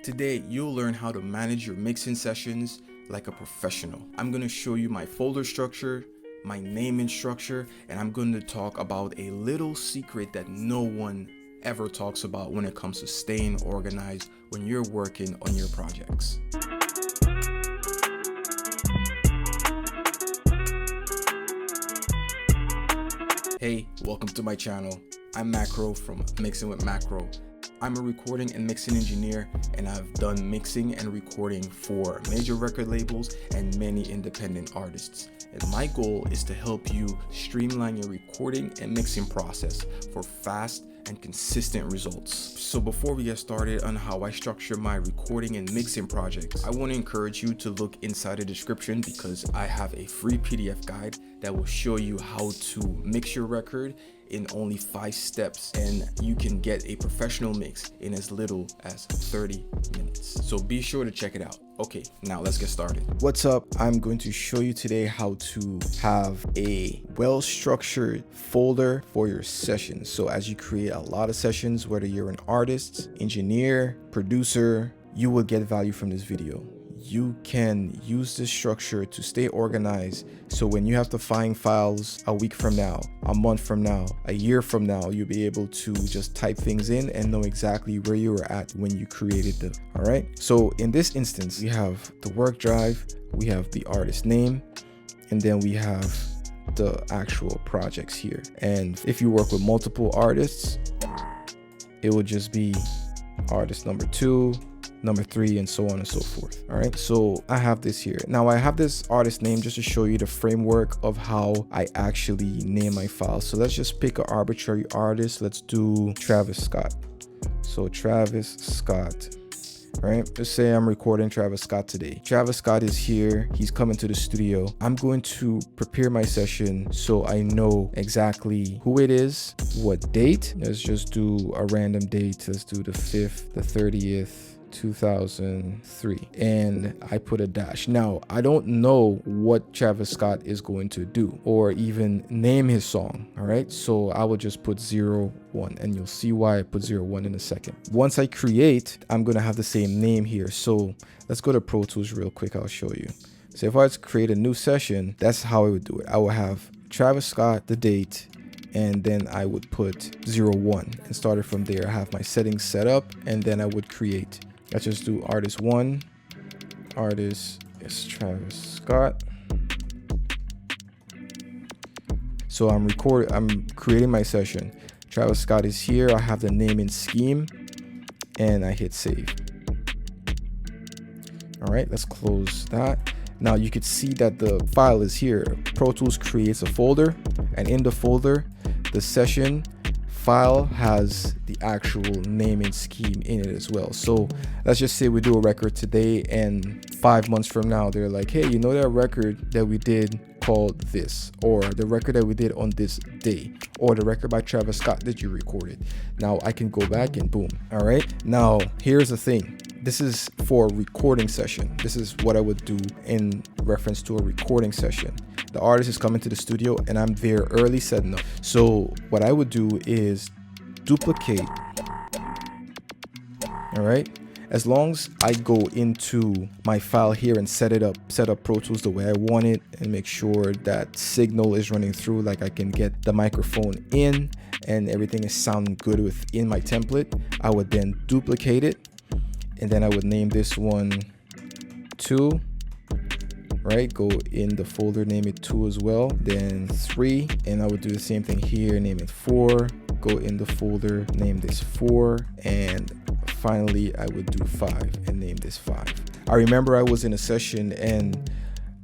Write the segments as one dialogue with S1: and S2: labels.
S1: Today, you'll learn how to manage your mixing sessions like a professional. I'm going to show you my folder structure, my naming structure, and I'm going to talk about a little secret that no one ever talks about when it comes to staying organized when you're working on your projects. Hey, welcome to my channel. I'm Macro from Mixing with Macro. I'm a recording and mixing engineer, and I've done mixing and recording for major record labels and many independent artists. And my goal is to help you streamline your recording and mixing process for fast and consistent results. So before we get started on how I structure my recording and mixing projects, I want to encourage you to look inside the description because I have a free PDF guide that will show you how to mix your record in only 5 steps, and you can get a professional mix in as little as 30 minutes. So be sure to check it out. Okay, now let's get started. What's up? I'm going to show you today how to have a well-structured folder for your sessions. So as you create a lot of sessions, whether you're an artist, engineer, producer, you will get value from this video. You can use this structure to stay organized, so when you have to find files a week from now, a month from now, a year from now, you'll be able to just type things in and know exactly where you were at when you created them. All right, so in this instance, we have the work drive, we have the artist name, and then we have the actual projects here. And if you work with multiple artists, it will just be artist number 2, number 3, and so on and so forth. All right, so I have this here. Now I have this artist name just to show you the framework of how I actually name my files. So let's just pick an arbitrary artist. Let's do Travis Scott. So Travis Scott. All right, let's say I'm recording Travis Scott today. Travis Scott is here, he's coming to the studio. I'm going to prepare my session so I know exactly who it is, what date. Let's just do a random date. Let's do the 5th, the 30th, 2003, and I put a dash. Now I don't know what Travis Scott is going to do or even name his song. All right, so I will just put 01, and you'll see why I put 01 in a second. Once I create, I'm gonna have the same name here. So let's go to Pro Tools real quick. I'll show you. So if I was to create a new session, that's how I would do it. I will have Travis Scott, the date, and then I would put 01 and start it from there. I have my settings set up, and then I would create. Let's just do artist 1. Artist is Travis Scott. So I'm creating my session. Travis Scott is here. I have the naming scheme, and I hit save. All right, let's close that. Now you could see that the file is here. Pro Tools creates a folder, and in the folder, the session file has the actual naming scheme in it as well. So let's just say we do a record today, and 5 months from now they're like, hey, you know that record that we did called this, or the record that we did on this day, or the record by Travis Scott that you recorded. Now I can go back and boom. All right, now here's the thing. This is for a recording session. This is what I would do in reference to a recording session. The artist is coming to the studio, and I'm there early setting up. So what I would do is duplicate. All right, as long as I go into my file here and set up Pro Tools the way I want it, and make sure that signal is running through, like I can get the microphone in and everything is sounding good within my template, I would then duplicate it, and then I would name this one 2. Right, go in the folder, name it 2 as well, then 3, and I would do the same thing here, name it 4, go in the folder, name this 4, and finally I would do 5 and name this 5. I remember I was in a session and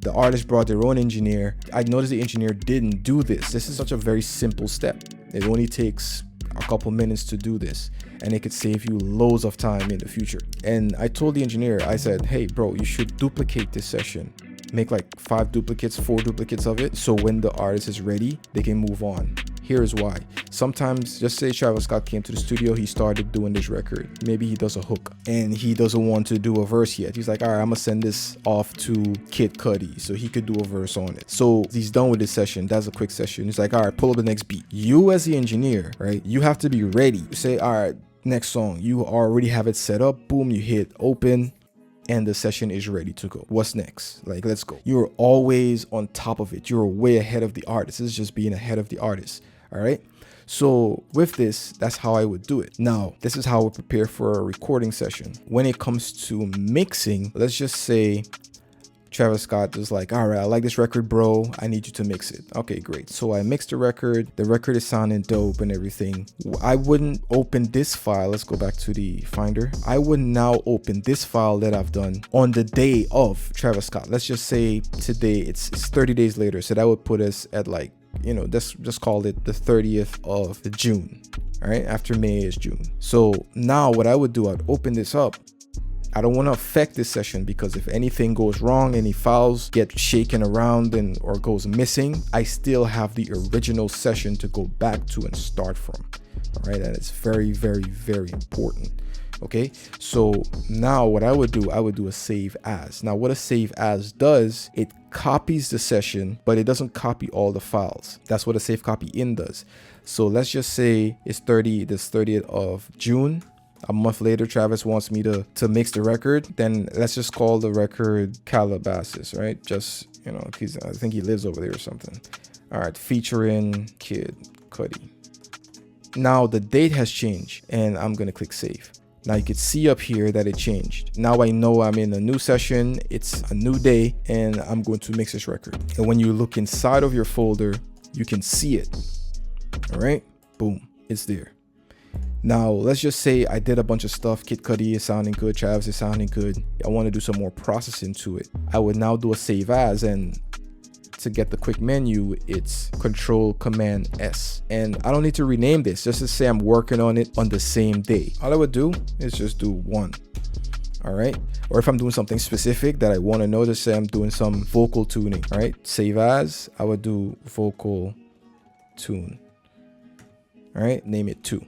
S1: the artist brought their own engineer. I noticed the engineer didn't do this. This is such a very simple step. It only takes a couple minutes to do this, and it could save you loads of time in the future. And I told the engineer, I said, hey bro, you should duplicate this session. Make like 5 duplicates, 4 duplicates of it, so when the artist is ready, they can move on. Here's why. Sometimes, just say Travis Scott came to the studio, he started doing this record. Maybe he does a hook and he doesn't want to do a verse yet. He's like, all right, I'm gonna send this off to Kid Cudi so he could do a verse on it. So he's done with this session. That's a quick session. He's like, all right, pull up the next beat. You as the engineer, right? You have to be ready. You say, all right, Next song, you already have it set up. Boom, you hit open and the session is ready to go. What's next? Like, let's go. You're always on top of it. You're way ahead of the artist. This is just being ahead of the artist. All right. So with this, that's how I would do it. Now, this is how we prepare for a recording session. When it comes to mixing, let's just say Travis Scott is like, all right, I like this record, bro. I need you to mix it. Okay, great. So I mixed the record. The record is sounding dope and everything. I wouldn't open this file. Let's go back to the Finder. I would now open this file that I've done on the day of Travis Scott. Let's just say today it's 30 days later. So that would put us at like, you know, just call it the 30th of June. All right, after May is June. So now what I would do, I'd open this up. I don't want to affect this session because if anything goes wrong, any files get shaken around and or goes missing, I still have the original session to go back to and start from. All right, and it's very, very, very important. Okay, so now what I would do a save as. Now what a save as does, it copies the session, but it doesn't copy all the files. That's what a save copy in does. So let's just say it's this 30th of June. A month later, Travis wants me to mix the record. Then let's just call the record Calabasas, right? Just, you know, I think he lives over there or something. All right, featuring Kid Cudi. Now the date has changed and I'm gonna click save. Now you can see up here that it changed. Now I know I'm in a new session, it's a new day, and I'm going to mix this record. And when you look inside of your folder, you can see it. All right, boom, it's there. Now let's just say I did a bunch of stuff. Kid Cudi is sounding good, Travis is sounding good. I want to do some more processing to it. I would now do a save as, and to get the quick menu, it's Control-Command-S. And I don't need to rename this, just to say I'm working on it on the same day. All I would do is just do 1. All right. Or if I'm doing something specific that I want to know, to say I'm doing some vocal tuning. All right. Save as, I would do vocal tune. All right. Name it 2.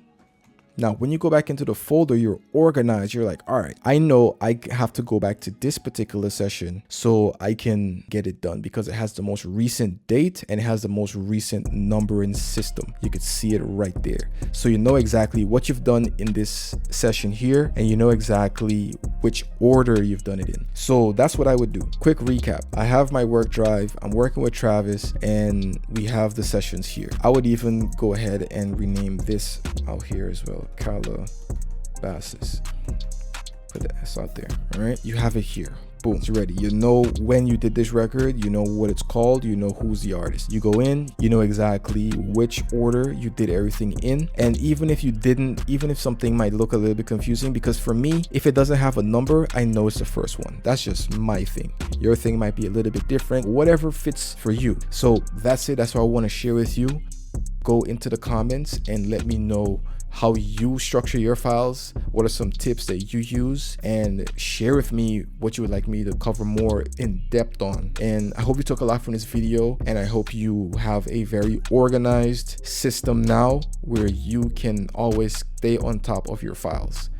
S1: Now, when you go back into the folder, you're organized. You're like, all right, I know I have to go back to this particular session so I can get it done because it has the most recent date and it has the most recent numbering system. You could see it right there. So you know exactly what you've done in this session here, and you know exactly which order you've done it in. So that's what I would do. Quick recap. I have my work drive. I'm working with Travis and we have the sessions here. I would even go ahead and rename this out here as well. Calabasas. Put the S out there. All right, you have it here. Boom, it's ready. You know when you did this record, you know what it's called, you know who's the artist. You go in, you know exactly which order you did everything in. And even if you didn't, even if something might look a little bit confusing, because for me, if it doesn't have a number, I know it's the first one. That's just my thing. Your thing might be a little bit different, whatever fits for you. So that's it. That's what I want to share with you. Go into the comments and let me know how you structure your files, what are some tips that you use, and share with me what you would like me to cover more in depth on. And I hope you took a lot from this video, and I hope you have a very organized system now where you can always stay on top of your files.